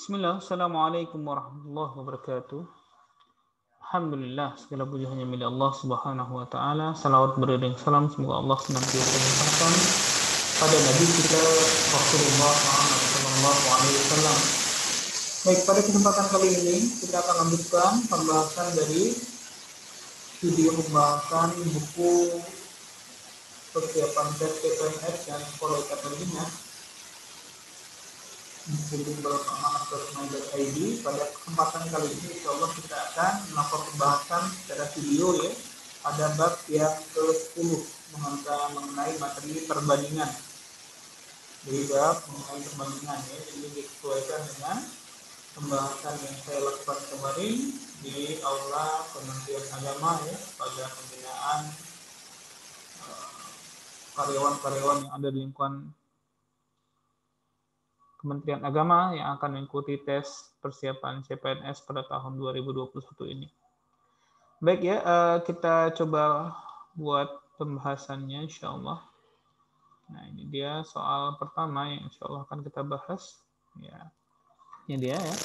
Bismillah, Assalamualaikum warahmatullahi wabarakatuh. Alhamdulillah, segala puji hanya milik Allah Subhanahu wa taala. Salawat beriring salam semoga Allah senantiasa melimpahkan pada nabi kita Rasulullah Muhammad sallallahu alaihi wasallam. Baik, pada kesempatan kali ini kita akan lanjutkan pembahasan dari video pembahasan buku persiapan tes CPNS dan sekolah ikatan ID. Pada kesempatan kali ini insya Allah kita akan melakukan pembahasan secara video ya pada bab yang ke-10 mengenai materi perbandingan. Jadi bab mengenai perbandingan ya, ini disesuaikan dengan pembahasan yang saya lakukan kemarin di aula Kementerian Agama ya pada pembinaan karyawan-karyawan yang ada di lingkungan Kementerian Agama yang akan mengikuti tes persiapan CPNS pada tahun 2021 ini. Baik ya, kita coba buat pembahasannya insya Allah. Nah ini dia soal pertama yang insya Allah akan kita bahas. Ya, ini dia ya.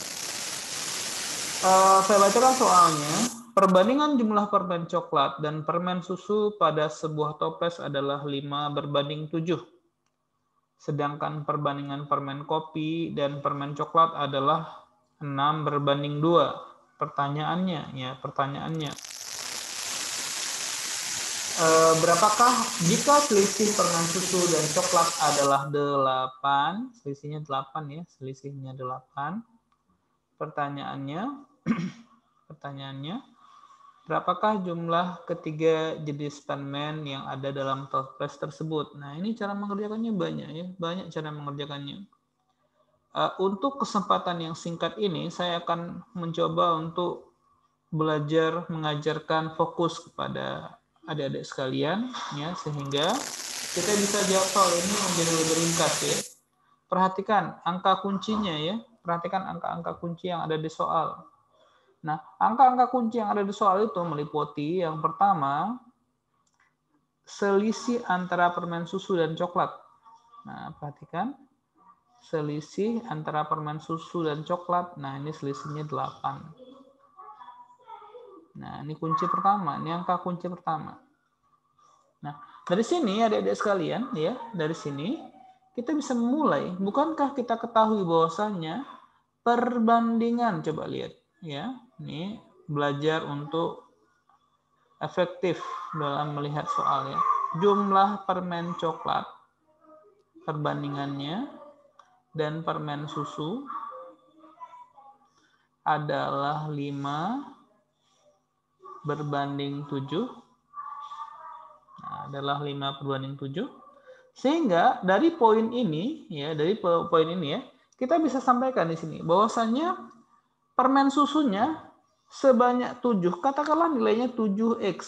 Saya bacakan soalnya. Perbandingan jumlah permen coklat dan permen susu pada sebuah toples adalah 5:7. Sedangkan perbandingan permen kopi dan permen coklat adalah 6:2. Pertanyaannya, berapakah jika selisih permen susu dan coklat adalah 8? Selisihnya 8 ya, selisihnya 8. Pertanyaannya, berapakah jumlah ketiga jenis permen yang ada dalam toples tersebut? Nah, ini cara mengerjakannya banyak ya, banyak cara mengerjakannya. Untuk kesempatan yang singkat ini, saya akan mencoba untuk belajar mengajarkan fokus kepada adik-adik sekalian, ya, sehingga kita bisa jawab soal ini menjadi lebih ringkas ya. Perhatikan angka kuncinya ya, perhatikan angka-angka kunci yang ada di soal. Nah, angka-angka kunci yang ada di soal itu meliputi yang pertama, selisih antara permen susu dan coklat. Nah, perhatikan. Selisih antara permen susu dan coklat. Nah, ini selisihnya 8. Nah, ini kunci pertama. Ini angka kunci pertama. Nah, dari sini adik-adik sekalian, ya, dari sini kita bisa memulai. Bukankah kita ketahui bahwasannya perbandingan, coba lihat. Ya, ini belajar untuk efektif dalam melihat soal ya. Jumlah permen coklat perbandingannya dan permen susu adalah 5:7. Nah, adalah 5:7. Sehingga dari poin ini ya, kita bisa sampaikan di sini bahwasannya permen susunya sebanyak 7, katakanlah nilainya 7x.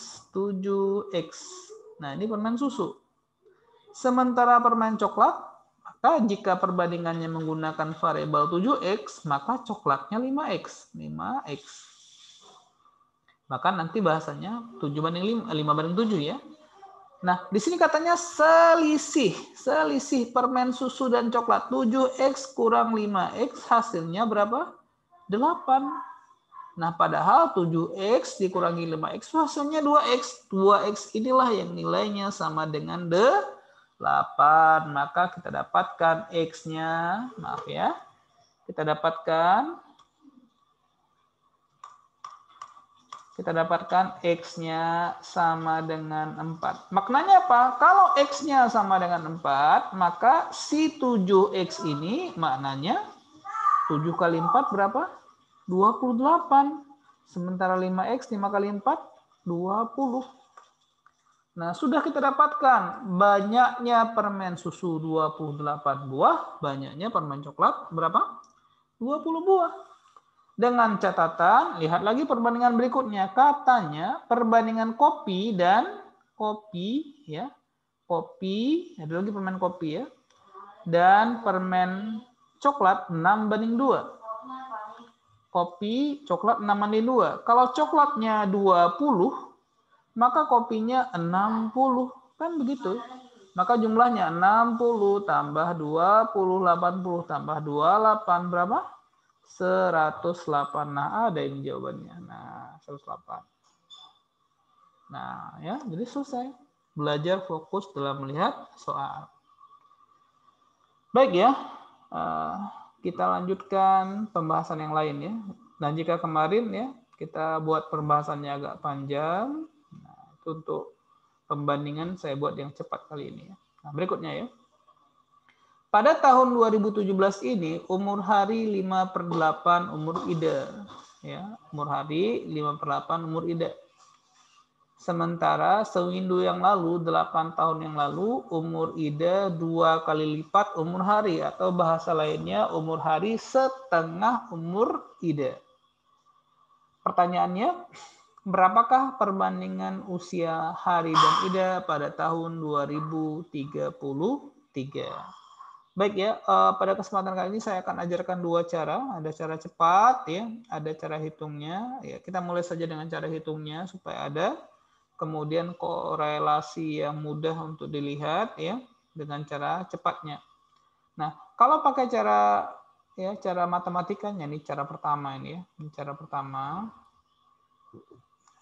Nah, ini permen susu. Sementara permen coklat, maka jika perbandingannya menggunakan variabel 7x, maka coklatnya 5x. Maka nanti bahasanya 5:7 ya. Nah, di sini katanya selisih permen susu dan coklat 7x kurang 5x hasilnya berapa? 8. Nah, padahal 7x dikurangi 5x hasilnya 2x. 2x inilah yang nilainya sama dengan 8. Maka kita dapatkan x-nya, maaf ya. Kita dapatkan x-nya sama dengan 4. Maknanya apa? Kalau x-nya sama dengan 4, maka si 7x ini maknanya 7 kali 4 berapa? 28. Sementara 5x, 5 kali 4, 20. Nah, sudah kita dapatkan banyaknya permen susu 28 buah, banyaknya permen coklat berapa? 20 buah. Dengan catatan, lihat lagi perbandingan berikutnya. Katanya perbandingan kopi, ada lagi permen kopi ya, dan permen coklat 6:2. Kopi, coklat 6:2. Kalau coklatnya 20, maka kopinya 60. Kan begitu. Maka jumlahnya 60 tambah 20, 80 tambah 28 berapa? 108. Nah, ada ini jawabannya. Nah, 108. Nah, ya, jadi selesai. Belajar fokus dalam melihat soal. Baik ya, kita lanjutkan pembahasan yang lain ya. Dan jika kemarin ya, kita buat pembahasannya agak panjang, nah, itu untuk pembandingan saya buat yang cepat kali ini. Nah, berikutnya ya. Pada tahun 2017 ini, umur hari 5/8 umur Ida. Ya, umur hari 5/8 umur Ida. Sementara sewindu yang lalu, 8 tahun yang lalu, umur Ida 2 kali lipat umur hari. Atau bahasa lainnya, umur hari setengah umur Ida. Pertanyaannya, berapakah perbandingan usia hari dan Ida pada tahun 2033? Baik ya, pada kesempatan kali ini saya akan ajarkan dua cara. Ada cara cepat, ya, ada cara hitungnya. Ya, kita mulai saja dengan cara hitungnya supaya ada. Kemudian korelasi yang mudah untuk dilihat, ya, dengan cara cepatnya. Nah, kalau pakai cara matematikanya, ini cara pertama ini ya, ini cara pertama.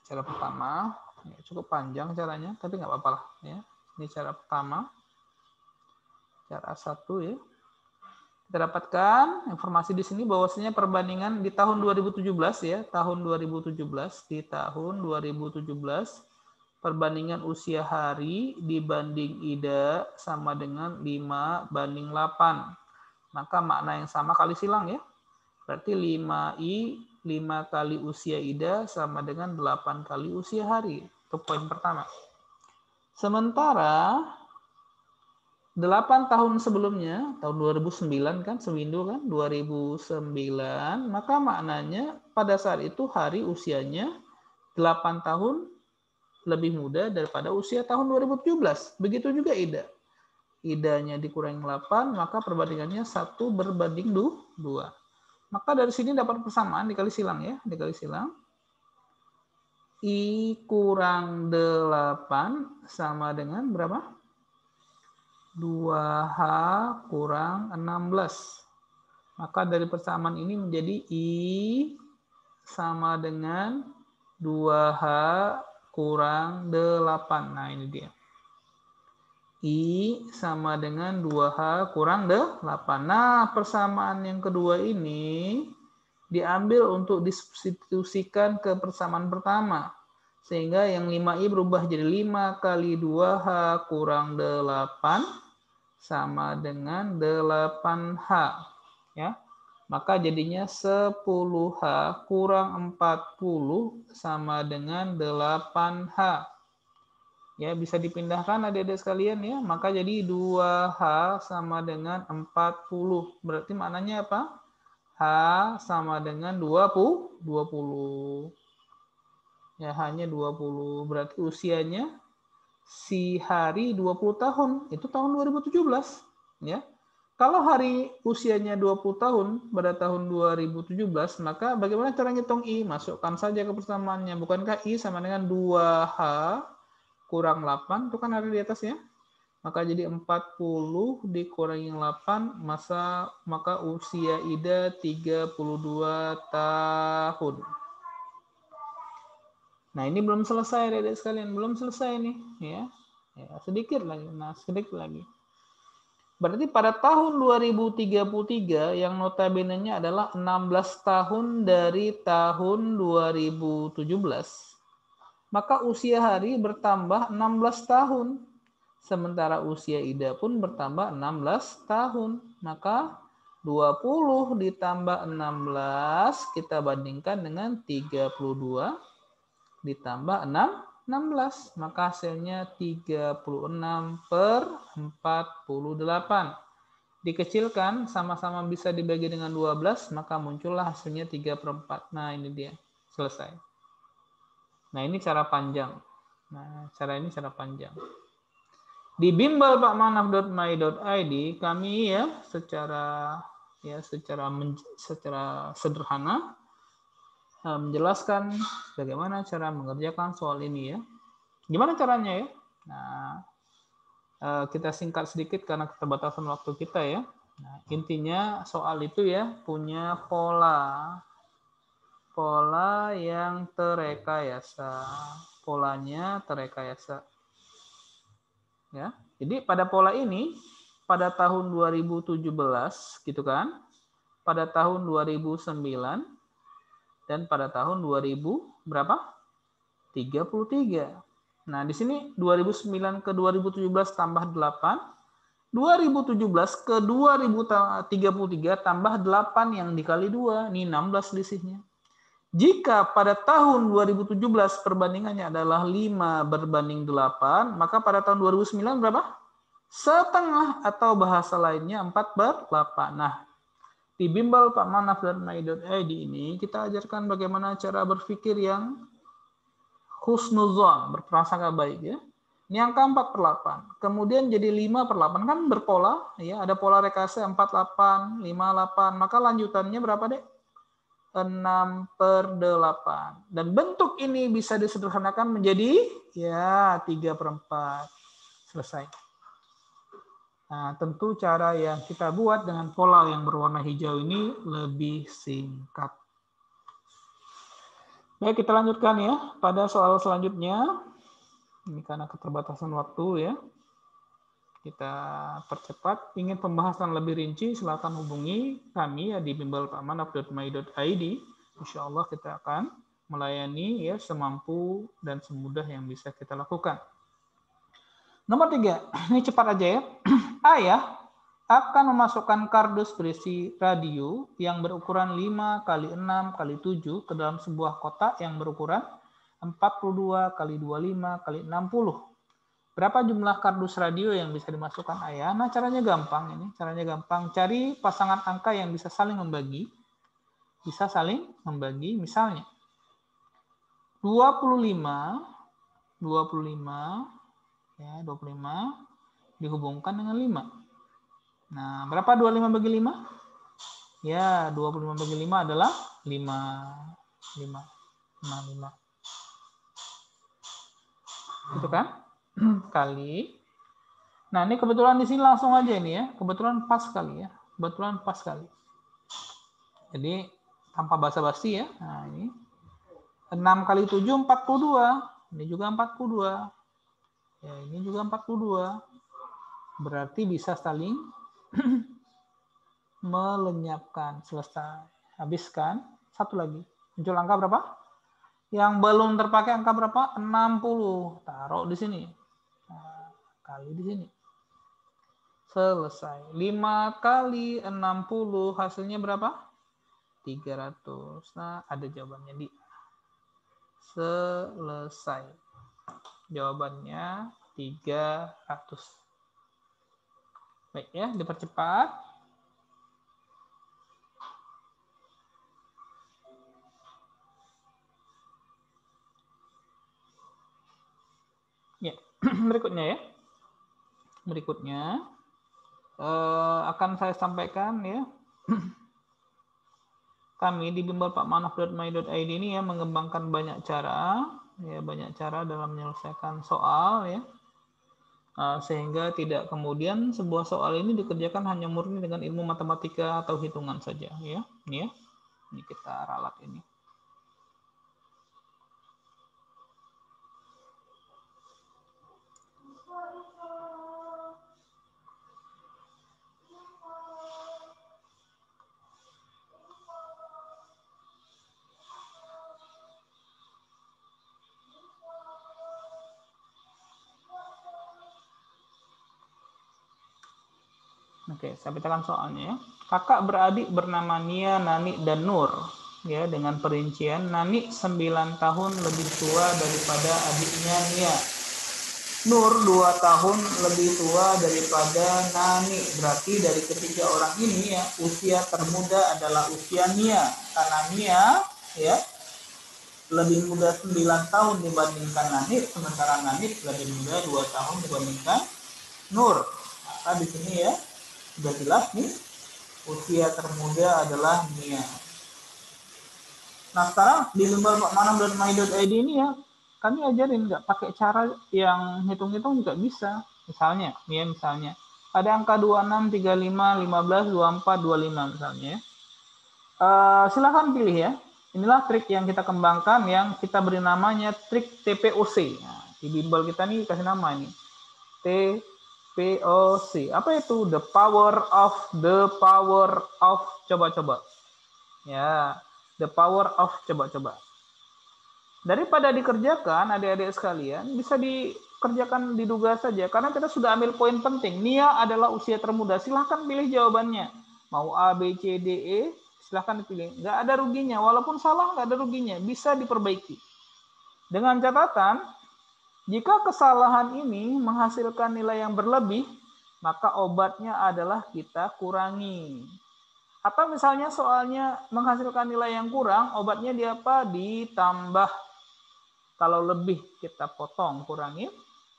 Cara pertama, ya, cukup panjang caranya, tapi nggak apa-apa lah, ya. Ini cara pertama. Cara 1 ya. Kita dapatkan informasi di sini bahwasanya perbandingan di tahun 2017 ya, tahun 2017 di tahun 2017 perbandingan usia hari dibanding Ida sama dengan 5/8. Maka makna yang sama kali silang ya. Berarti 5I 5 kali usia Ida sama dengan 8 kali usia hari. Itu poin pertama. Sementara 8 tahun sebelumnya, tahun 2009 kan, sewindu kan, 2009, maka maknanya pada saat itu hari usianya 8 tahun lebih muda daripada usia tahun 2017. Begitu juga Ida. Idanya dikurangi 8, maka perbandingannya 1 berbanding 2. Maka dari sini dapat persamaan dikali silang ya, dikali silang. I kurang 8 sama dengan berapa? 2H kurang 16. Maka dari persamaan ini menjadi I sama dengan 2H kurang 8. Nah, ini dia. I sama dengan 2H kurang 8. Nah, persamaan yang kedua ini diambil untuk disubstitusikan ke persamaan pertama. Sehingga yang 5I berubah jadi 5 kali 2H kurang 8 sama dengan 8H. Ya. Maka jadinya 10H kurang 40 sama dengan 8H. Ya, bisa dipindahkan adik-adik sekalian ya. Maka jadi 2H sama dengan 40. Berarti maknanya apa? H sama dengan 20. Ya, hanya 20. Berarti usianya si hari 20 tahun, itu tahun 2017 ya. Kalau hari usianya 20 tahun pada tahun 2017, maka bagaimana cara ngitung I? Masukkan saja ke persamaannya. Bukankah I sama dengan 2H kurang 8, itu kan ada di atasnya. Maka jadi 40 dikurangi 8, maka usia Ida 32 tahun. Nah, ini belum selesai, adik-adik sekalian. Belum selesai nih. Ya, sedikit lagi. Nah, sedikit lagi. Berarti pada tahun 2033 yang notabene-nya adalah 16 tahun dari tahun 2017. Maka usia hari bertambah 16 tahun. Sementara usia Ida pun bertambah 16 tahun. Maka 20 ditambah 16 kita bandingkan dengan 32 ditambah 16, maka hasilnya 36/48. Dikecilkan, sama-sama bisa dibagi dengan 12, maka muncullah hasilnya 3/4. Nah, ini dia. Selesai. Nah, ini cara panjang. Nah, cara ini cara panjang. Di bimbel.pakmanaf.my.id kami ya secara sederhana menjelaskan bagaimana cara mengerjakan soal ini ya. Gimana caranya ya? Nah, kita singkat sedikit karena keterbatasan waktu kita ya. Nah, intinya soal itu ya punya pola yang terekayasa. Polanya terekayasa. Ya. Jadi pada pola ini pada tahun 2017 gitu kan. Pada tahun 2009 dan pada tahun 2000 berapa? 33. Nah, di sini 2009 ke 2017 tambah 8, 2017 ke 2033 tambah 8 yang dikali 2, ini 16 selisihnya. Jika pada tahun 2017 perbandingannya adalah 5 berbanding 8, maka pada tahun 2009 berapa? Setengah atau bahasa lainnya 4/8. Nah, di bimbel Pak Manaf dan My.id ini kita ajarkan bagaimana cara berpikir yang husnuzon, berprasangka baik ya. Ini angka 4/8. Kemudian jadi 5/8 kan berpola ya, ada pola rekayasa 48, 58. Maka lanjutannya berapa, Dek? 6/8. Dan bentuk ini bisa disederhanakan menjadi ya 3/4. Selesai. Nah, tentu cara yang kita buat dengan pola yang berwarna hijau ini lebih singkat. Baik, kita lanjutkan ya pada soal selanjutnya. Ini karena keterbatasan waktu ya. Kita percepat. Ingin pembahasan lebih rinci, silakan hubungi kami ya di bimbelpakmanaf.my.id. Insya Allah kita akan melayani ya semampu dan semudah yang bisa kita lakukan. Nomor 3, ini cepat aja ya. Ayah akan memasukkan kardus berisi radio yang berukuran 5x6x7 ke dalam sebuah kotak yang berukuran 42x25x60. Berapa jumlah kardus radio yang bisa dimasukkan ayah? Nah, caranya gampang ini. Caranya gampang. Cari pasangan angka yang bisa saling membagi. Bisa saling membagi. Misalnya 25 ya, 25 dihubungkan dengan 5. Nah, berapa 25 bagi 5? Ya, 25 bagi 5 adalah 5. Itu kan? Kali. Nah, ini kebetulan di sini langsung aja ini ya. Kebetulan pas kali ya. Kebetulan pas kali. Jadi, tanpa basa-basi ya. Nah, ini 6 kali 7, 42. Ini juga 42. Ya, ini juga 42. Berarti bisa saling melenyapkan. Selesai. Habiskan. Satu lagi. Muncul angka berapa? Yang belum terpakai angka berapa? 60. Taruh di sini. Nah, kali di sini. Selesai. 5 kali 60 hasilnya berapa? 300. Nah, ada jawabannya di selesai. Jawabannya 300. Baik ya, dipercepat. Ya, berikutnya ya. Berikutnya akan saya sampaikan ya. Kami di bimbelpakmanaf.my.id ini ya mengembangkan banyak cara dalam menyelesaikan soal ya. Sehingga tidak kemudian sebuah soal ini dikerjakan hanya murni dengan ilmu matematika atau hitungan saja ya. Ini ya. Ini kita ralat ini. Oke, saya bacakan soalnya ya. Kakak beradik bernama Nia, Nani, dan Nur. Ya, dengan perincian Nani 9 tahun lebih tua daripada adiknya Nia. Nur 2 tahun lebih tua daripada Nani. Berarti dari ketiga orang ini ya, usia termuda adalah usia Nia. Karena Nia ya lebih muda 9 tahun dibandingkan Nani, sementara Nani lebih muda 2 tahun dibandingkan Nur. Maka di sini ya sudah jelas nih, usia termuda adalah Nia. Nah, sekarang di bimbelpakmanaf.my.id ini ya, kami ajarin nggak pakai cara yang hitung-hitung juga bisa. Misalnya, Ada angka 26, 35, 15, 24, 25 misalnya. Silahkan pilih ya. Inilah trik yang kita kembangkan yang kita beri namanya trik TPOC. Nah, di bimbel kita nih kasih nama ini. TPOC. Apa itu? The power of coba-coba. Ya, the power of coba-coba. Daripada dikerjakan, adik-adik sekalian, bisa dikerjakan diduga saja. Karena kita sudah ambil poin penting. Nia adalah usia termuda. Silahkan pilih jawabannya. Mau A, B, C, D, E, silahkan dipilih. Nggak ada ruginya. Walaupun salah, nggak ada ruginya. Bisa diperbaiki. Dengan catatan, jika kesalahan ini menghasilkan nilai yang berlebih, maka obatnya adalah kita kurangi. Atau misalnya soalnya menghasilkan nilai yang kurang, obatnya dia apa? Ditambah. Kalau lebih kita potong, kurangin.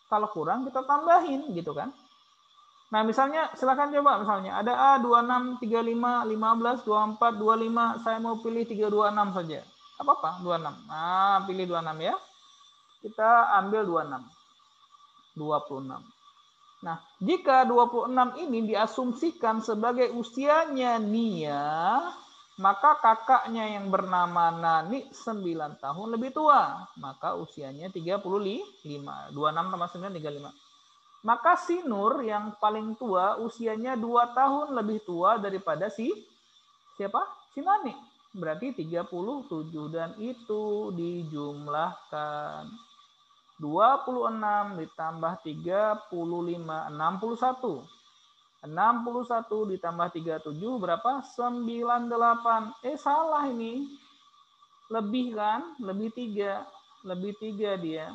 Kalau kurang kita tambahin, gitu kan. Nah, misalnya silakan coba misalnya ada A 26, 35, 15, 24, 25, saya mau pilih 326 saja. Apa-apa, 26. Nah, pilih 26 ya. Kita ambil 26. 26. Nah, jika 26 ini diasumsikan sebagai usianya Nia, maka kakaknya yang bernama Nani 9 tahun lebih tua. Maka usianya 35. 26 tambah 9, 35. Maka si Nur yang paling tua usianya 2 tahun lebih tua daripada siapa? Si Nani. Berarti 37 dan itu dijumlahkan. 26 ditambah 35, 61. 61 ditambah 37 berapa? 98. Salah ini. Lebih kan? Lebih 3. Lebih 3 dia.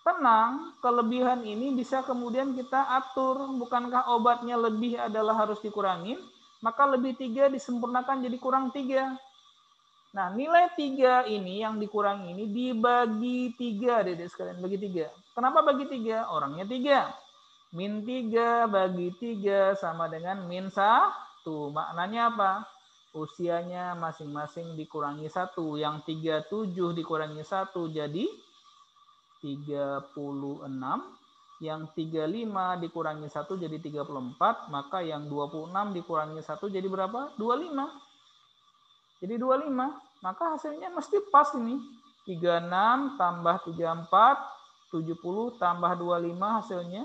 Tenang, kelebihan ini bisa kemudian kita atur. Bukankah obatnya lebih adalah harus dikurangin? Maka lebih 3 disempurnakan jadi kurang 3. Nah, nilai 3 ini yang dikurangi ini dibagi 3, Dedek sekalian. Bagi 3. Kenapa bagi 3? Orangnya 3. Min 3 bagi 3 sama dengan min 1. Maknanya apa? Usianya masing-masing dikurangi 1. Yang 37 dikurangi 1 jadi 36. Yang 35 dikurangi 1 jadi 34. Maka yang 26 dikurangi 1 jadi berapa? 25. Jadi 25. Maka hasilnya mesti pas ini. 36 tambah 34, 70 tambah 25 hasilnya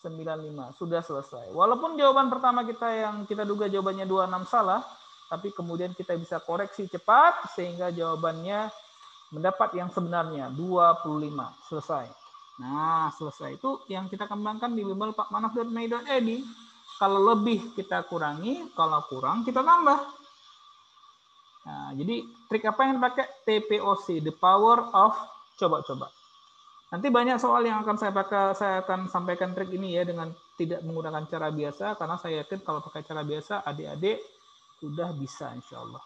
95. Sudah selesai. Walaupun jawaban pertama kita yang kita duga jawabannya 26 salah, tapi kemudian kita bisa koreksi cepat sehingga jawabannya mendapat yang sebenarnya 25. Selesai. Nah, selesai. Itu yang kita kembangkan di bimbel pakmanaf.mei.id. Kalau lebih kita kurangi, kalau kurang kita tambah. Nah, jadi trik apa yang dipakai? TPOC, the power of coba-coba. Nanti banyak soal yang akan saya pakai, saya akan sampaikan trik ini ya dengan tidak menggunakan cara biasa, karena saya yakin kalau pakai cara biasa adik-adik sudah bisa insya Allah.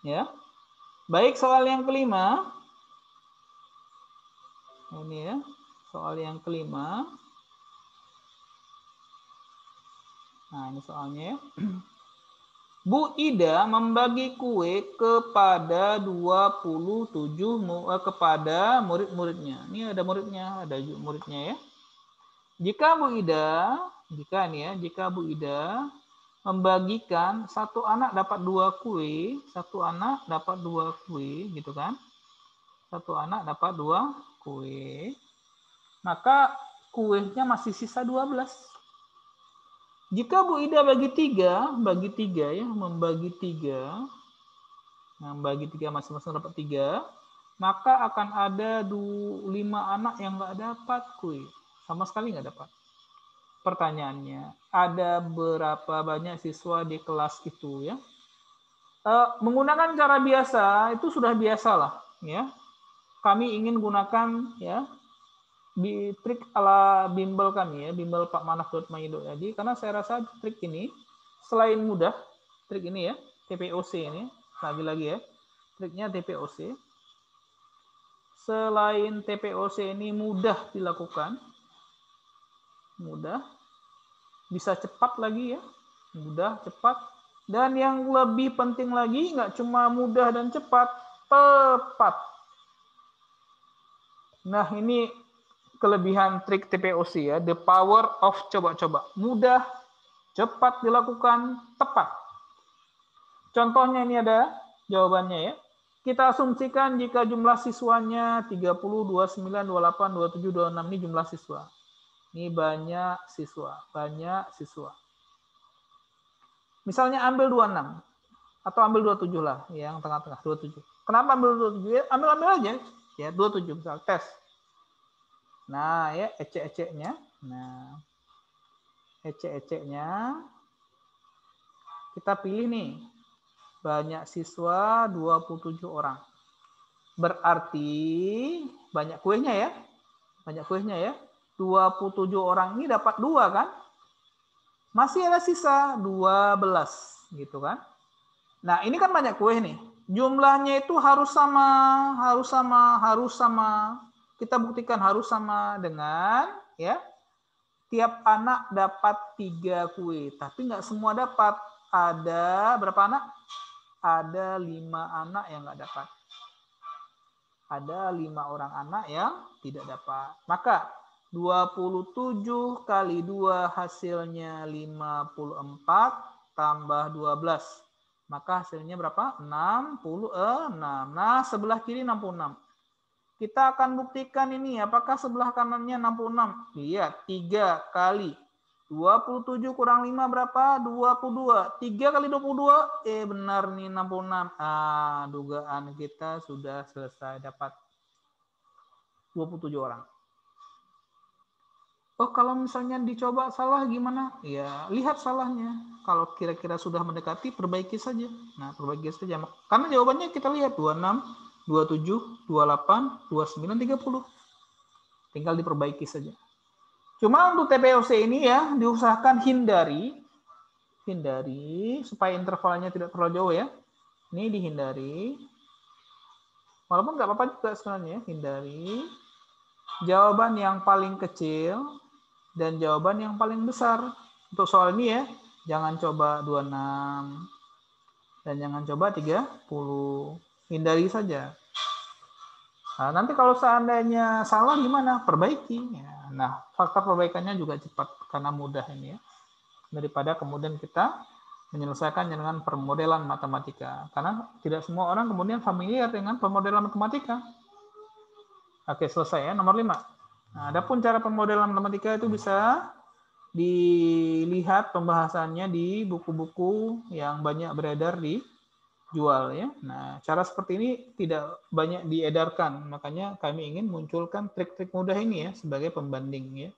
Ya, baik, soal yang kelima. Ini ya, soal yang kelima. Nah, ini soalnya ya. Bu Ida membagi kue kepada 27 kepada murid-muridnya. Ini ada muridnya, ada muridnya ya. Jika Bu Ida membagikan satu anak dapat 2 kue, satu anak dapat 2 kue, gitu kan? Satu anak dapat 2 kue. Maka kuenya masih sisa 12. Jika Bu Ida membagi 3 ya, membagi 3 masing-masing dapat 3, maka akan ada 5 anak yang nggak dapat kue. Sama sekali nggak dapat. Pertanyaannya, ada berapa banyak siswa di kelas itu ya? Menggunakan cara biasa itu sudah biasa lah ya. Kami ingin gunakan ya di trik ala bimbel kami ya, bimbel pakmanaf.mei.id, karena saya rasa trik ini selain mudah, trik ini ya, TPOC ini, lagi-lagi ya, triknya TPOC. Selain TPOC ini mudah dilakukan, mudah, bisa cepat lagi ya, mudah, cepat, dan yang lebih penting lagi, nggak cuma mudah dan cepat, tepat. Nah, ini kelebihan trik TPOC ya, the power of coba-coba. Mudah, cepat dilakukan, tepat. Contohnya ini ada jawabannya ya. Kita asumsikan jika jumlah siswanya 30, 29, 28, 27, 26 ini jumlah siswa. Ini banyak siswa. Misalnya ambil 26 atau ambil 27 lah, yang tengah-tengah 27. Kenapa ambil 27? Ya, ambil aja ya 27 misal tes. Nah, ya ecek-eceknya. Nah, ecek-eceknya kita pilih nih. Banyak siswa 27 orang. Berarti banyak kuenya ya. Banyak kuenya ya. 27 orang ini dapat 2 kan? Masih ada sisa 12 gitu kan? Nah, ini kan banyak kue nih. Jumlahnya itu harus sama. Kita buktikan harus sama dengan ya. Tiap anak dapat 3 kue, tapi nggak semua dapat. Ada berapa anak? Ada 5 anak yang nggak dapat. Ada 5 orang anak yang tidak dapat. Maka 27 kali 2 hasilnya 54 tambah 12. Maka hasilnya berapa? 66. Nah, sebelah kiri 66. Kita akan buktikan ini. Apakah sebelah kanannya 66? Lihat, 3 kali 27 kurang 5 berapa? 22. 3 kali 22, benar nih 66. Dugaan kita sudah selesai, dapat 27 orang. Oh, kalau misalnya dicoba salah gimana? Ya, lihat salahnya. Kalau kira-kira sudah mendekati, perbaiki saja. Nah, perbaiki saja. Karena jawabannya kita lihat 26, 27, 28, 29, 30. Tinggal diperbaiki saja. Cuma untuk TPOC ini ya, diusahakan hindari supaya intervalnya tidak terlalu jauh ya. Ini dihindari. Walaupun nggak apa-apa juga sebenarnya, hindari jawaban yang paling kecil dan jawaban yang paling besar. Untuk soal ini ya, jangan coba 26 dan jangan coba 30. Hindari saja. Nah, nanti kalau seandainya salah gimana? Perbaiki. Ya. Nah, faktor perbaikannya juga cepat karena mudah ini ya. Daripada kemudian kita menyelesaikan dengan permodelan matematika. Karena tidak semua orang kemudian familiar dengan permodelan matematika. Oke, selesai ya. Nomor 5. Nah, adapun cara permodelan matematika itu bisa dilihat pembahasannya di buku-buku yang banyak beredar di jual ya. Nah, cara seperti ini tidak banyak diedarkan, makanya kami ingin munculkan trik-trik mudah ini ya sebagai pembanding ya.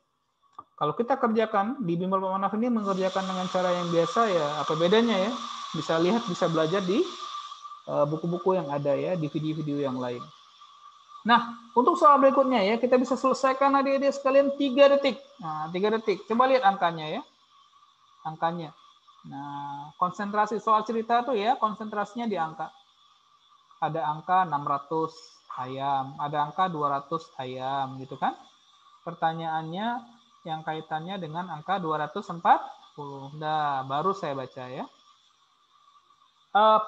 Kalau kita kerjakan di Bimbel Pak Manaf ini mengerjakan dengan cara yang biasa ya, apa bedanya ya? Bisa lihat, bisa belajar di buku-buku yang ada ya, di video-video yang lain. Nah, untuk soal berikutnya ya, kita bisa selesaikan adik-adik sekalian 3 detik. Nah, 3 detik. Coba lihat angkanya ya. Angkanya. Nah, konsentrasi soal cerita tuh ya, konsentrasinya di angka. Ada angka 600 ayam, ada angka 200 ayam gitu kan. Pertanyaannya yang kaitannya dengan angka 240. Nah, baru saya baca ya.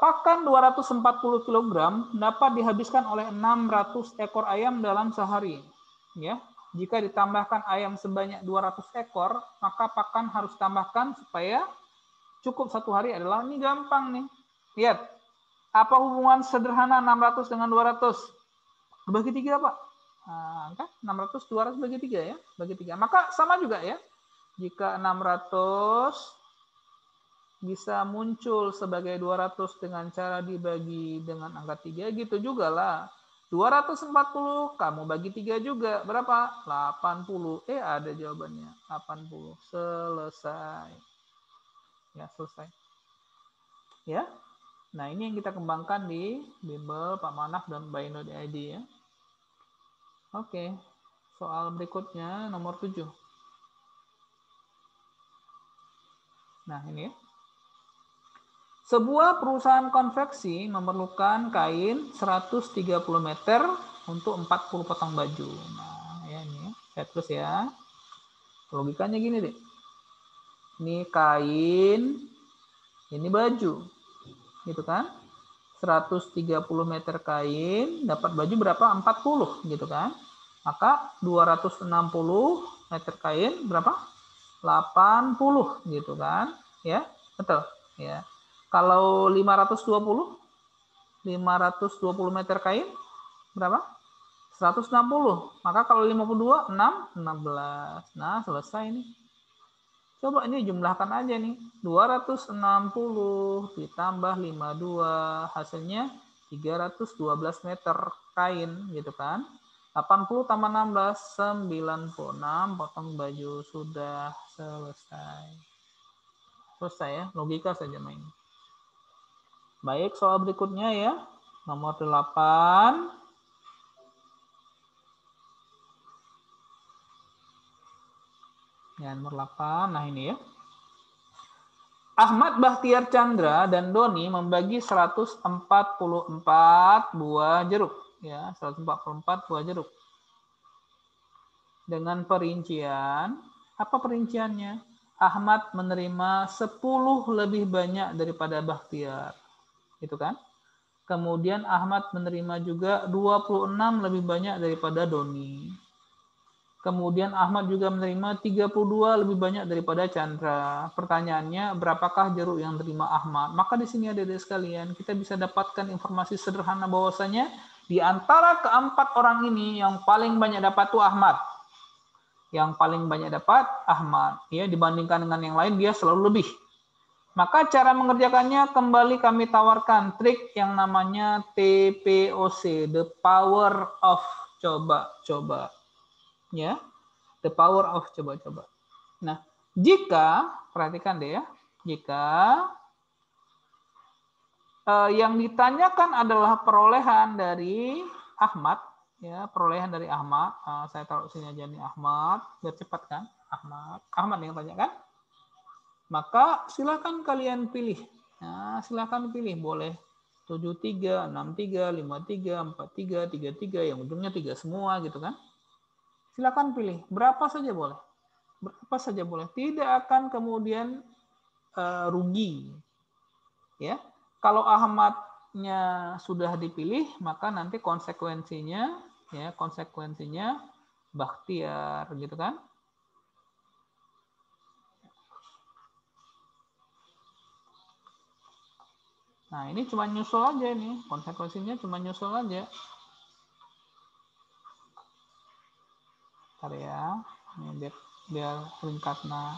Pakan 240 kg dapat dihabiskan oleh 600 ekor ayam dalam sehari. Ya, jika ditambahkan ayam sebanyak 200 ekor, maka pakan harus tambahkan supaya cukup 1 hari adalah, ini gampang nih. Lihat, apa hubungan sederhana 600 dengan 200? Bagi 3, Pak. Kan 600, 200 bagi 3 ya. Bagi 3. Maka sama juga ya. Jika 600 bisa muncul sebagai 200 dengan cara dibagi dengan angka 3, gitu juga lah. 240 kamu bagi 3 juga. Berapa? 80. Ada jawabannya. 80. Selesai. Ya, selesai. Ya. Nah, ini yang kita kembangkan di Bimbel Pak Manaf dan Baino.id ya. Oke. Soal berikutnya nomor 7. Nah, ini ya. Sebuah perusahaan konveksi memerlukan kain 130 meter untuk 40 potong baju. Nah, ya ini. Saya terus ya. Logikanya gini deh. Ini kain, ini baju. Gitu kan? 130 meter kain, dapat baju berapa? 40, gitu kan? Maka 260 meter kain berapa? 80 gitu kan? Ya, betul. Ya. Kalau 520 meter kain berapa? 160. Maka kalau 52 16. Nah, selesai nih. Coba ini jumlahkan aja nih. 260 ditambah 52 hasilnya 312 meter kain gitu kan. 80 tambah 16 96 potong baju sudah selesai. Selesai ya, logika saja main. Baik, soal berikutnya ya. Nomor 8. Ya, nomor 8. Nah, ini ya. Ahmad Bahtiar Chandra dan Doni membagi 144 buah jeruk. Ya, 144 buah jeruk. Dengan perincian, apa perinciannya? Ahmad menerima 10 lebih banyak daripada Bahtiar. Gitu kan? Kemudian Ahmad menerima juga 26 lebih banyak daripada Doni. Kemudian Ahmad juga menerima 32 lebih banyak daripada Chandra. Pertanyaannya, berapakah jeruk yang diterima Ahmad? Maka di sini adik-adik sekalian, kita bisa dapatkan informasi sederhana bahwasanya di antara keempat orang ini yang paling banyak dapat itu Ahmad. Yang paling banyak dapat Ahmad. Ya, dibandingkan dengan yang lain dia selalu lebih. Maka cara mengerjakannya kembali kami tawarkan trik yang namanya TPOC, the power of coba-coba. Ya, the power of coba-coba. Nah, jika perhatikan deh ya, jika yang ditanyakan adalah perolehan dari Ahmad, ya perolehan dari Ahmad, saya taruh sini aja nih Ahmad, biar cepat kan, Ahmad yang tanya kan, maka silakan kalian pilih, nah, silakan pilih boleh 73, 63, 53, 43, 33, yang ujungnya 3 semua gitu kan. Silakan pilih, berapa saja boleh. Berapa saja boleh. Tidak akan kemudian rugi. Ya. Kalau Ahmadnya sudah dipilih, maka nanti konsekuensinya Bahtiar gitu kan. Nah, ini cuma nyusul aja ini, konsekuensinya cuma nyusul aja. Bentar ya, ini biar ringkas. Nah,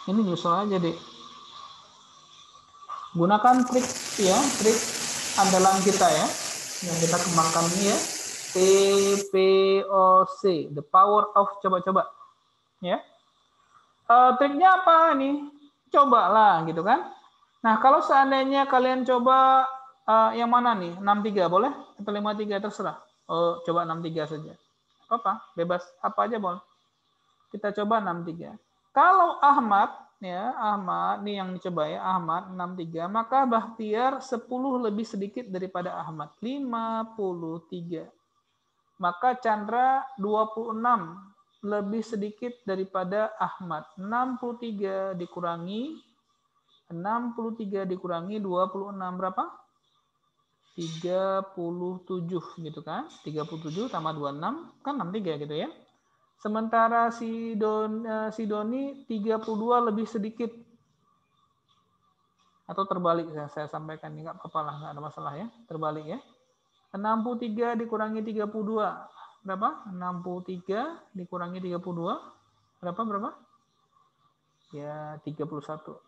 ini nyusul aja deh. Gunakan trik andalan kita ya, yang kita kembangkan ini ya, TPOC, the power of coba-coba. Ya, triknya apa nih? Cobalah gitu kan. Nah, kalau seandainya kalian coba yang mana nih? 63 boleh atau 53 terserah. Oh, coba 63 saja. Apa? Bebas apa aja boleh. Kita coba 63. Kalau Ahmad nih yang dicoba ya, Ahmad 63, maka Bahtiar 10 lebih sedikit daripada Ahmad, 53. Maka Chandra 26 lebih sedikit daripada Ahmad, 63 dikurangi 26 berapa? 37 gitu kan. 37 tambah 26 kan 63 gitu ya. Sementara si Doni 32 lebih sedikit. Atau terbalik saya sampaikan, ini nggak apa-apa lah, nggak ada masalah ya. Terbalik ya. 63 dikurangi 32. Berapa? 63 dikurangi 32. Berapa? Ya, 31.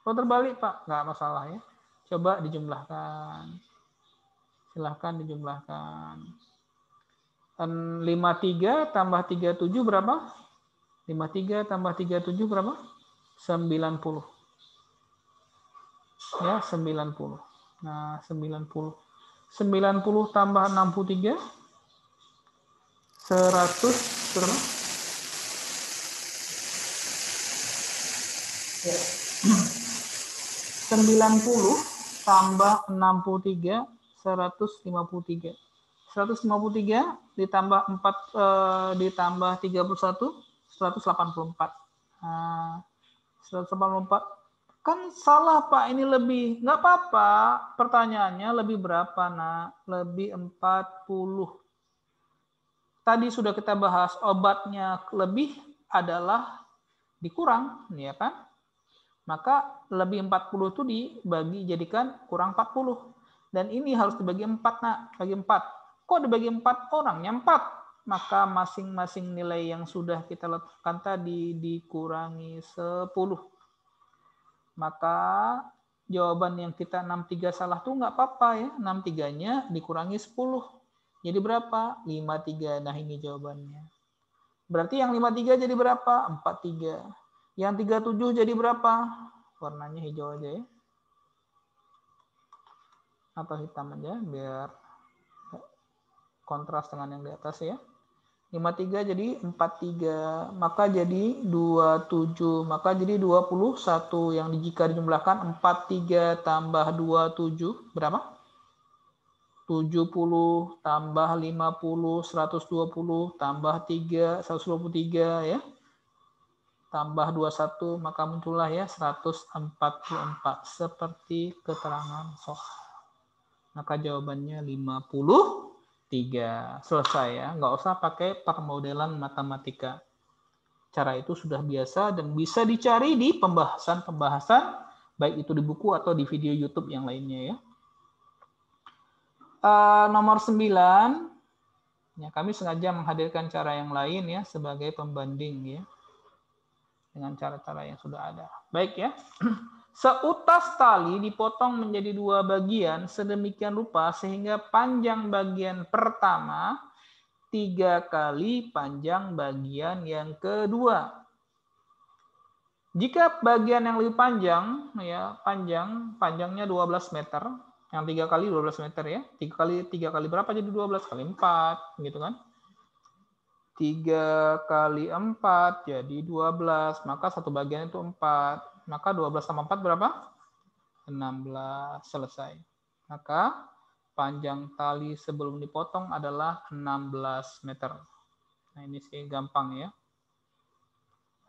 Oh, terbalik, Pak. Nggak masalah ya. Coba dijumlahkan. Silahkan dijumlahkan. 53 tambah 37 berapa? 53 tambah 37 berapa? 90. Ya, 90. Nah, 90. 90 tambah 63 100 berapa? Ya. 90 tambah 63 153. 153 ditambah 4 ditambah 31 184. Nah, 184 kan salah Pak, ini lebih. Nggak apa-apa, pertanyaannya lebih berapa nak? Lebih 40. tadi sudah kita bahas obatnya lebih adalah dikurang, ya kan? Maka lebih 40 itu dibagi jadikan kurang 40. Dan ini harus dibagi 4, nak. Bagi 4. Kok dibagi 4 orangnya 4? Maka masing-masing nilai yang sudah kita letakkan tadi dikurangi 10. Maka jawaban yang kita 63 salah tuh nggak apa-apa ya. 63-nya dikurangi 10. Jadi berapa? 53. Nah ini jawabannya. Berarti yang 53 jadi berapa? 43. Yang 37 jadi berapa? Warnanya hijau aja ya. Atau hitam aja biar kontras dengan yang di atas ya. 53 jadi 43, maka jadi 27, maka jadi 21. Yang jika dijumlahkan 43 tambah 27 berapa? 70 tambah 50, 120 tambah 3, 123 ya. Tambah 21, maka muncullah ya 144 seperti keterangan soal. Maka jawabannya 53. Selesai ya, nggak usah pakai permodelan matematika. Cara itu sudah biasa dan bisa dicari di pembahasan-pembahasan, baik itu di buku atau di video YouTube yang lainnya ya. Nomor 9, ya, kami sengaja menghadirkan cara yang lain ya sebagai pembanding ya. Dengan cara-cara yang sudah ada. Baik ya. Seutas tali dipotong menjadi 2 bagian sedemikian rupa sehingga panjang bagian pertama 3 kali panjang bagian yang kedua. Jika bagian yang lebih panjang ya, panjangnya 12 meter, yang 3 kali 12 meter ya. 3 kali berapa jadi 12 kali 4 gitu kan? 3 kali 4 jadi 12, maka satu bagian itu 4. Maka 12 tambah 4 berapa? 16, selesai. Maka panjang tali sebelum dipotong adalah 16 meter. Nah ini sih gampang ya.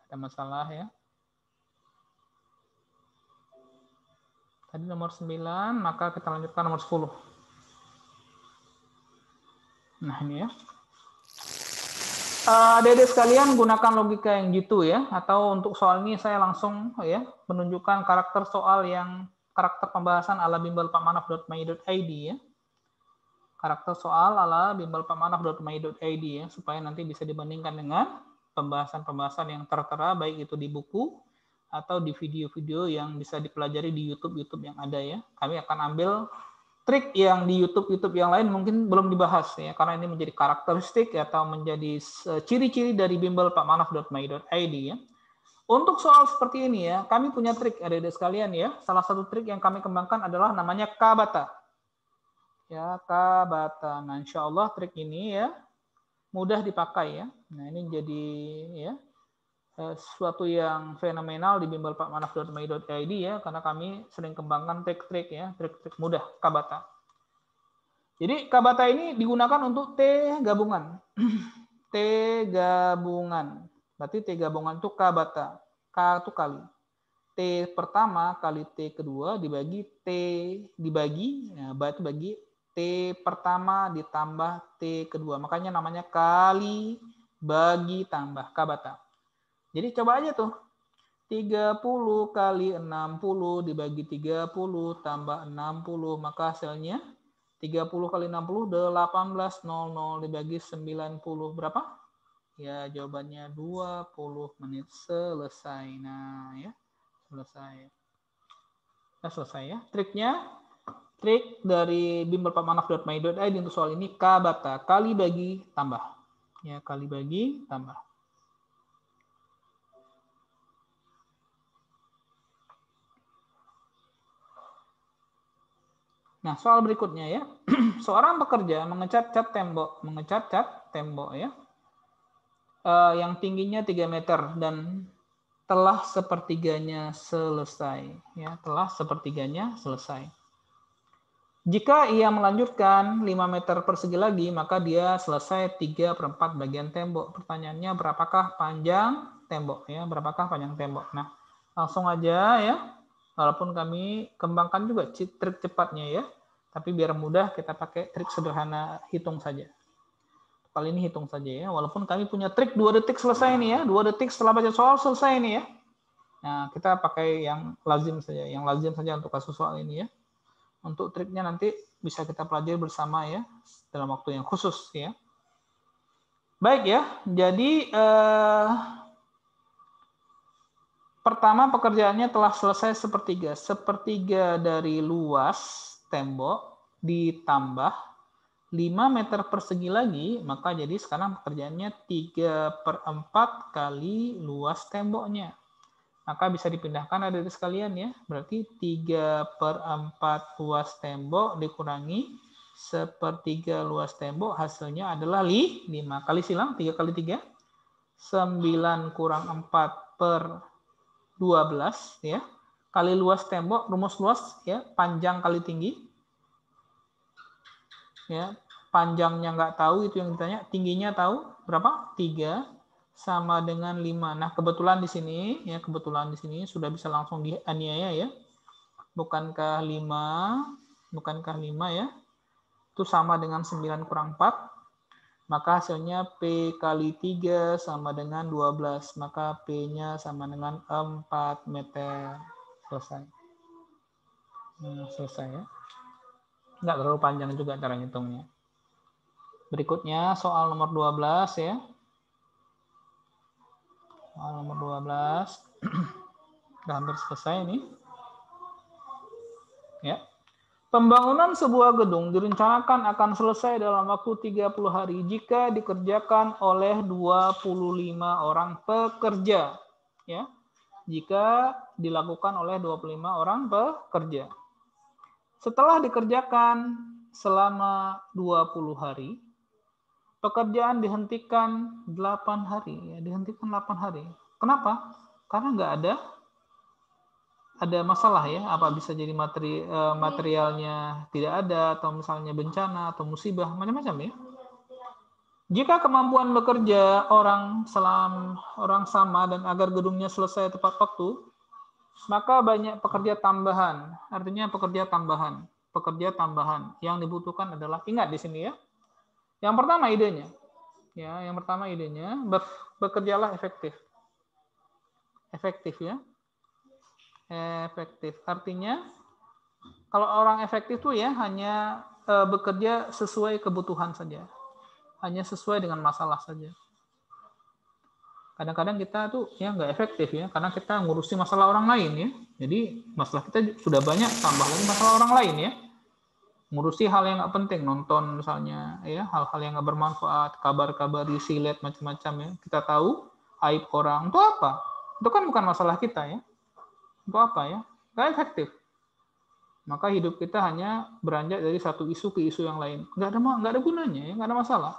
Ada masalah ya. Tadi nomor 9, maka kita lanjutkan nomor 10. Nah ini ya. Adik-adik sekalian gunakan logika yang gitu ya, atau untuk soal ini saya langsung ya menunjukkan karakter soal yang karakter pembahasan ala bimbelpakmanaf.my.id ya. Karakter soal ala bimbelpakmanaf.my.id ya, supaya nanti bisa dibandingkan dengan pembahasan-pembahasan yang tertera baik itu di buku atau di video-video yang bisa dipelajari di YouTube yang ada ya. Kami akan ambil trik yang di YouTube yang lain mungkin belum dibahas ya, karena ini menjadi karakteristik atau menjadi ciri-ciri dari bimbelpakmanaf.my.id ya. Untuk soal seperti ini ya, kami punya trik adik-adik sekalian ya. Salah satu trik yang kami kembangkan adalah namanya kabata. Ya, kabata. Nah, insya Allah trik ini ya mudah dipakai ya. Nah, ini jadi ya sesuatu yang fenomenal di bimbelpakmanaf.my.id ya, karena kami sering kembangkan trik-trik ya, trik-trik mudah kabata. Jadi kabata ini digunakan untuk T gabungan. T gabungan. Berarti T gabungan itu kabata. K itu kali. T pertama kali T kedua dibagi T dibagi, ya, itu bagi T pertama ditambah T kedua. Makanya namanya kali bagi tambah kabata. Jadi coba aja tuh. 30 kali 60 dibagi 30 tambah 60. Maka hasilnya 30 kali 60, 1800 dibagi 90. Berapa? Ya jawabannya 20 menit. Selesai. Nah ya. Selesai. Nah, selesai ya. Triknya, trik dari bimbelpakmanaf.my.id untuk soal ini kabata. Kali bagi tambah. Ya, kali bagi tambah. Nah, soal berikutnya ya. Seorang pekerja mengecat cat tembok ya. Yang tingginya 3 meter dan telah sepertiganya selesai ya, telah sepertiganya selesai. Jika ia melanjutkan 5 meter persegi lagi, maka dia selesai 3/4 bagian tembok. Pertanyaannya berapakah panjang tembok ya? Berapakah panjang tembok? Nah, langsung aja ya. Walaupun kami kembangkan juga trik cepatnya ya, tapi biar mudah kita pakai trik sederhana hitung saja. Kali ini hitung saja ya. Walaupun kami punya trik 2 detik selesai ini ya. 2 detik setelah baca soal selesai ini ya. Nah, kita pakai yang lazim saja. Yang lazim saja untuk kasus soal ini ya. Untuk triknya nanti bisa kita pelajari bersama ya. Dalam waktu yang khusus ya. Baik ya. Jadi pertama pekerjaannya telah selesai sepertiga. Sepertiga dari luas tembok ditambah 5 meter persegi lagi, maka jadi sekarang pekerjaannya 3/4 kali luas temboknya. Maka bisa dipindahkan ada di sekalian ya. Berarti 3/4 luas tembok dikurangi 1/3 luas tembok, hasilnya adalah 5. Kali silang, 3 kali 3. 9 kurang 4/12 ya. Kali luas tembok, rumus luas ya, panjang kali tinggi. Ya, panjangnya nggak tahu, itu yang ditanya. Tingginya tahu berapa? 3 sama dengan 5. Nah, kebetulan di sini ya, kebetulan di sini sudah bisa langsung dianiaya ya. Bukankah 5 ya? Itu sama dengan 9 kurang 4. Maka hasilnya P kali 3 sama dengan 12. Maka P-nya sama dengan 4 meter. Selesai. Selesai ya. Nggak terlalu panjang juga cara ngitungnya. Berikutnya soal nomor 12 ya. Soal nomor 12. Sudah hampir selesai ini. Ya. Pembangunan sebuah gedung direncanakan akan selesai dalam waktu 30 hari jika dikerjakan oleh 25 orang pekerja. Ya. Jika dilakukan oleh 25 orang pekerja. Setelah dikerjakan selama 20 hari, pekerjaan dihentikan 8 hari. Ya, dihentikan 8 hari. Kenapa? Karena nggak ada masalah ya. Apa bisa jadi materialnya tidak ada, atau misalnya bencana, atau musibah, macam-macam ya. Jika kemampuan bekerja orang sama dan agar gedungnya selesai tepat waktu, maka banyak pekerja tambahan. Artinya pekerja tambahan. Pekerja tambahan yang dibutuhkan adalah, ingat di sini ya. Yang pertama idenya. Ya, yang pertama idenya bekerjalah efektif. Efektif ya. Efektif. Artinya kalau orang efektif tuh ya hanya bekerja sesuai kebutuhan saja. Hanya sesuai dengan masalah saja. Kadang-kadang kita tuh ya nggak efektif ya, karena kita ngurusi masalah orang lain ya. Jadi masalah kita sudah banyak, tambah lagi masalah orang lain ya. Ngurusi hal yang nggak penting, nonton misalnya ya, hal-hal yang nggak bermanfaat, kabar-kabar di silet macam-macam ya. Kita tahu aib orang itu apa? Itu kan bukan masalah kita ya. Itu apa ya? Nggak efektif. Maka hidup kita hanya beranjak dari satu isu ke isu yang lain. Nggak ada gunanya ya, nggak ada masalah.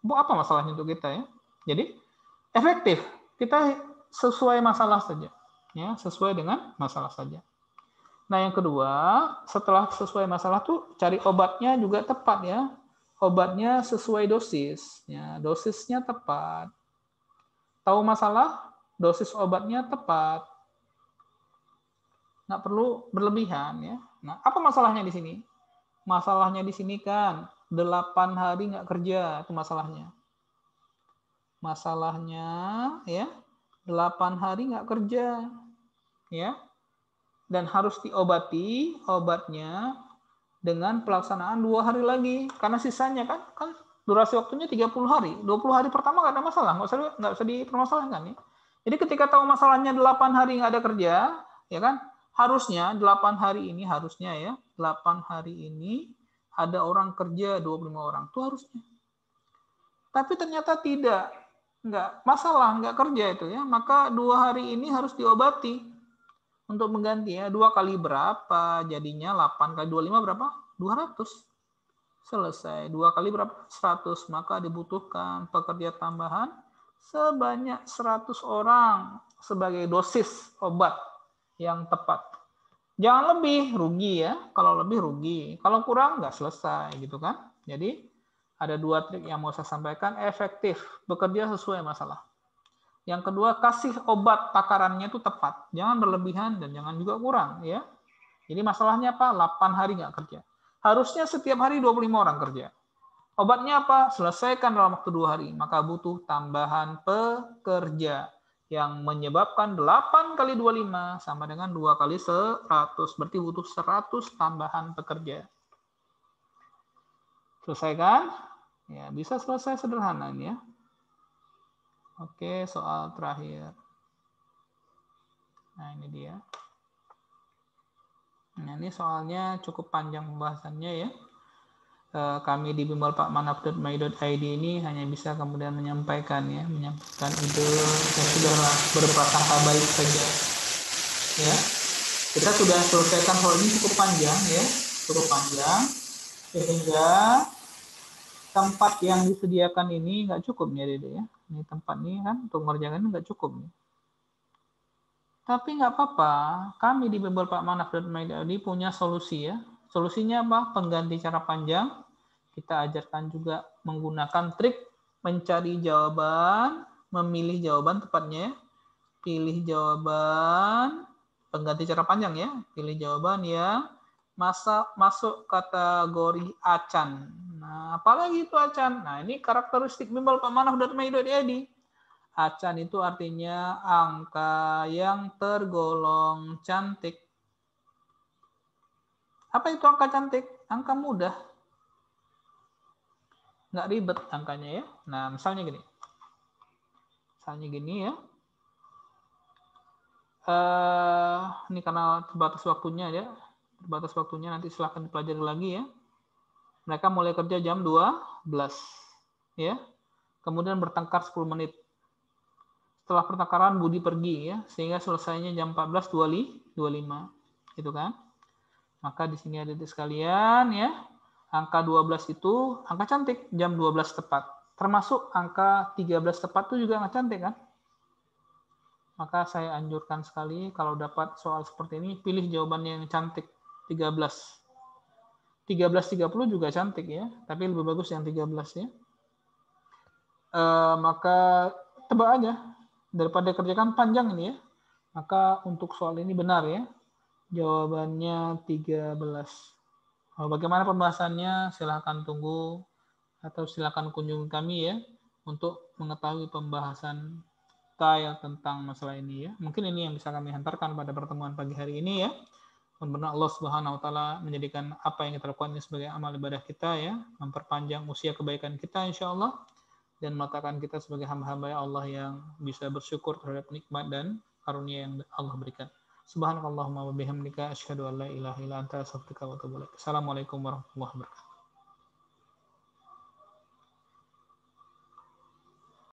Apa masalahnya untuk kita ya? Jadi efektif. Kita sesuai masalah saja. Ya, sesuai dengan masalah saja. Nah, yang kedua, setelah sesuai masalah tuh cari obatnya juga tepat ya. Obatnya sesuai dosis. Ya, dosisnya tepat. Tahu masalah, dosis obatnya tepat. Nggak perlu berlebihan ya. Nah, apa masalahnya di sini? Masalahnya di sini kan 8 hari nggak kerja, itu masalahnya. Masalahnya ya 8 hari nggak kerja ya, dan harus diobati obatnya dengan pelaksanaan 2 hari lagi, karena sisanya kan durasi waktunya 30 hari. 20 hari pertama nggak ada masalah, nggak usah dipermasalahkan ya. Jadi ketika tahu masalahnya 8 hari nggak ada kerja ya kan, harusnya 8 hari ini harusnya ya 8 hari ini ada orang kerja 25 orang tuh harusnya. Tapi ternyata tidak. Nggak masalah, nggak kerja itu ya, maka 2 hari ini harus diobati untuk mengganti ya. 2 kali berapa? Jadinya 8 kali 25 berapa? 200. Selesai. 2 kali berapa? 100. Maka dibutuhkan pekerja tambahan sebanyak 100 orang sebagai dosis obat yang tepat. Jangan lebih, rugi ya. Kalau lebih rugi. Kalau kurang nggak selesai gitu kan. Jadi ada 2 trik yang mau saya sampaikan. Efektif, bekerja sesuai masalah. Yang kedua, kasih obat takarannya itu tepat. Jangan berlebihan dan jangan juga kurang. Ya. Jadi masalahnya apa? 8 hari nggak kerja. Harusnya setiap hari 25 orang kerja. Obatnya apa? Selesaikan dalam waktu 2 hari. Maka butuh tambahan pekerja yang menyebabkan 8 kali 25 sama dengan 2 kali 100. Berarti butuh 100 tambahan pekerja. Selesaikan? Ya, bisa selesai sederhana ini ya. Oke, soal terakhir. Nah, ini dia. Nah, ini soalnya cukup panjang pembahasannya ya. Kami di bimbelpakmanaf.my.id ini hanya bisa kemudian menyampaikan ide yang sudah berprasangka baik saja. Ya, kita sudah selesaikan hal ini cukup panjang ya, sehingga tempat yang disediakan ini nggak cukup nih Dede ya. Ini tempat ini kan untuk mengerjakan nggak cukup nih. Tapi nggak apa-apa, kami di bimbelpakmanaf.my.id punya solusi ya. Solusinya apa? Pengganti cara panjang. Kita ajarkan juga menggunakan trik mencari jawaban, memilih jawaban tepatnya. Pilih jawaban, pengganti cara panjang ya. Pilih jawaban yang masuk kategori acan. Nah, apalagi itu acan? Nah, ini karakteristik bimbelpakmanaf.my.id. Acan itu artinya angka yang tergolong cantik. Apa itu angka cantik? Angka mudah. Nggak ribet angkanya ya. Nah, misalnya gini. Ya. Ini karena terbatas waktunya ya. Nanti silahkan dipelajari lagi ya. Mereka mulai kerja jam 12. Ya. Kemudian bertengkar 10 menit. Setelah pertengkaran Budi pergi ya. Sehingga selesainya jam 14.25. Gitu kan. Maka di sini ada sekalian ya. Angka 12 itu angka cantik, jam 12 tepat. Termasuk angka 13 tepat itu juga angka cantik kan? Maka saya anjurkan sekali kalau dapat soal seperti ini, pilih jawaban yang cantik, 13. 13.30 juga cantik ya, tapi lebih bagus yang 13 ya. Maka tebak aja, daripada kerjakan panjang ini ya. Maka untuk soal ini benar ya, jawabannya 13. Bagaimana pembahasannya? Silahkan tunggu atau silakan kunjungi kami ya untuk mengetahui pembahasan detail tentang masalah ini ya. Mungkin ini yang bisa kami hantarkan pada pertemuan pagi hari ini ya. Mudah-mudahan Allah Subhanahu wa taala menjadikan apa yang kita lakukan ini sebagai amal ibadah kita ya, memperpanjang usia kebaikan kita insyaallah dan meletakkan kita sebagai hamba-hamba Allah yang bisa bersyukur terhadap nikmat dan karunia yang Allah berikan. Subhanakallahumma wa bihamdika asyhadu an la ilaha illa anta astaghfiruka wa atubu ilaik. Assalamualaikum warahmatullahi wabarakatuh.